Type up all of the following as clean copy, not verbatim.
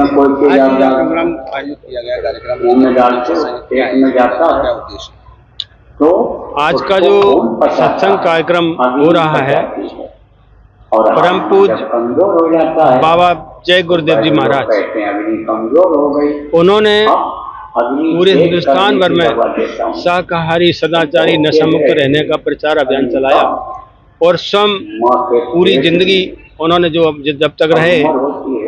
कोई चीज आज प्रोग्राम आयोजित किया गया कार्यक्रम मुंह में डालते हो, पेट में जाता है, क्या उद्देश्य? तो आज का जो सत्संग कार्यक्रम हो रहा है, और परम पूज्य कमजोर हो जाता है, बाबा जय गुरुदेव जी महाराज, कहते हैं अग्नि कमजोर हो गई। उन्होंने अग्नि पूरे तेज हिंदुस्तान भर करने की में दवा देता हूं। शाकाहारी सदाचारी नशामुक्त रहने का प्रचार अभियान चलाया और स्वयं पूरी जिंदगी उन्होंने जब तक रहे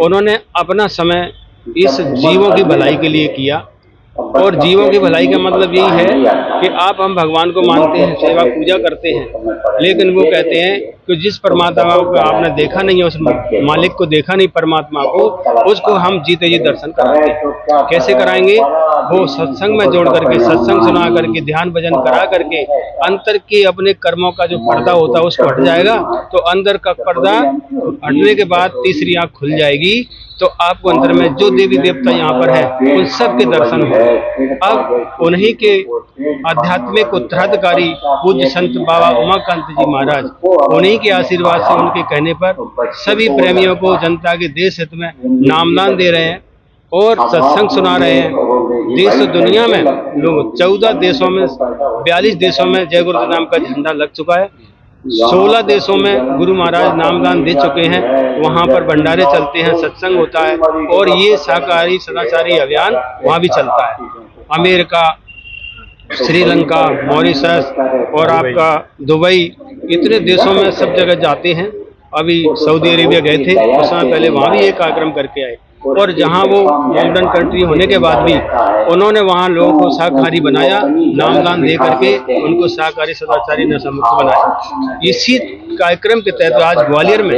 उन्होंने अपना समय इस जीवों की भलाई के लिए किया। और जीवों की भलाई का मतलब यही है कि हम भगवान को मानते हैं, सेवा पूजा करते हैं, लेकिन वो कहते हैं कि जिस परमात्मा को आपने देखा नहीं है, उस मालिक को देखा नहीं परमात्मा को, उसको हम जीते जी दर्शन कराते हैं। कैसे कराएंगे? वो सत्संग में जोड़ करके, सत्संग सुना करके, ध्यान भजन करा करके अंतर के अपने कर्मों का जो पर्दा होता है उसको हट जाएगा, तो अंदर का पर्दा हटने के बाद तीसरी आंख खुल जाएगी, तो आपको अंदर में जो देवी देवता यहाँ पर है उन सब के दर्शन हो। अब उन्हीं के आध्यात्मिक उत्तराधिकारी पूज्य संत बाबा उमाकांत जी महाराज, उन्हीं के आशीर्वाद से, उनके कहने पर सभी प्रेमियों को जनता के देश हित में नामदान दे रहे हैं और सत्संग सुना रहे हैं। देश और दुनिया में लोग 14 देशों में, 42 देशों में जय गुरु नाम का झंडा लग चुका है। 16 देशों में गुरु महाराज नामदान दे चुके हैं, वहाँ पर भंडारे चलते हैं, सत्संग होता है और ये शाकाहारी सदाचारी अभियान वहाँ भी चलता है। अमेरिका, श्रीलंका, मॉरिशस और आपका दुबई, इतने देशों में सब जगह जाते हैं। अभी सऊदी अरेबिया गए थे, कुछ समय पहले वहाँ भी एक कार्यक्रम करके आए और जहाँ वो मॉडर्न कंट्री होने के बाद भी उन्होंने वहाँ लोगों को शाकाहारी बनाया, नामदान दे करके उनको शाकाहारी सदाचारी नशामुक्त बनाया। इसी कार्यक्रम के तहत आज ग्वालियर में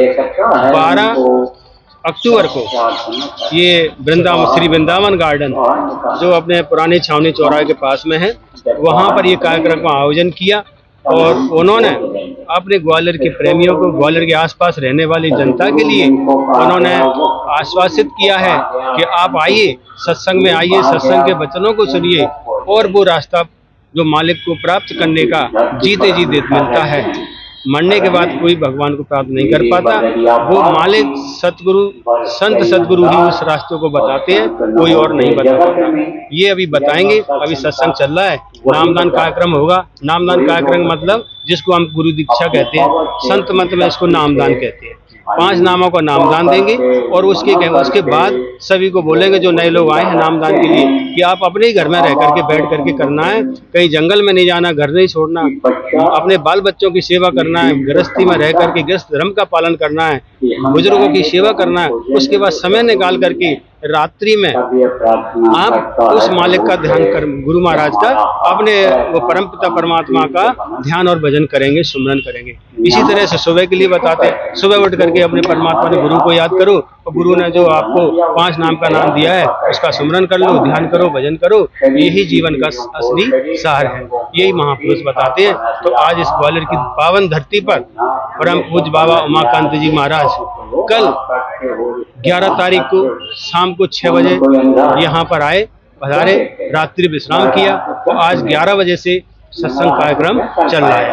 12 अक्टूबर को ये श्री वृंदावन गार्डन जो अपने पुरानी छावनी चौराहे के पास में है, वहाँ पर ये कार्यक्रम का आयोजन किया और उन्होंने अपने ग्वालियर के प्रेमियों को, ग्वालियर के आसपास रहने वाली जनता के लिए उन्होंने आश्वासित किया है कि आप आइए, सत्संग में आइए, सत्संग के वचनों को सुनिए और वो रास्ता जो मालिक को प्राप्त करने का जीते जी मिलता है। मरने के बाद कोई भगवान को प्राप्त नहीं कर पाता, वो मालिक सतगुरु, संत सतगुरु ही उस रास्ते को बताते हैं, कोई और नहीं बता पाता। ये अभी बताएंगे, अभी सत्संग चल रहा है, नामदान कार्यक्रम होगा। नामदान कार्यक्रम मतलब जिसको हम गुरु दीक्षा कहते हैं, संत मत में इसको नामदान कहते हैं। 5 नामों का नामदान देंगे और उसके बाद सभी को बोलेंगे जो नए लोग आए हैं नामदान के लिए कि आप अपने ही घर में रह करके बैठ करके करना है, कहीं जंगल में नहीं जाना, घर नहीं छोड़ना, अपने बाल बच्चों की सेवा करना है, गृहस्थी में रह करके गृहस्थ धर्म का पालन करना है, बुजुर्गों की सेवा करना है। उसके बाद समय निकाल करके रात्रि में आप उस मालिक का ध्यान कर, गुरु महाराज का, अपने वो परम पिता परमात्मा का ध्यान और भजन करेंगे, सुमरन करेंगे। इसी तरह से सुबह के लिए बताते हैं, सुबह उठ करके अपने परमात्मा ने गुरु को याद करो और गुरु ने जो आपको 5 नाम का नाम दिया है उसका सुमरन कर लो, ध्यान करो, भजन करो। यही जीवन का असली सार है, यही महापुरुष बताते हैं। तो आज इस ग्वालियर की पावन धरती पर परम पूज्य बाबा उमाकांत जी महाराज कल 11 तारीख को शाम को 6 बजे यहाँ पर आए, पधारे, रात्रि विश्राम किया और आज 11 बजे से सत्संग कार्यक्रम चल रहा है।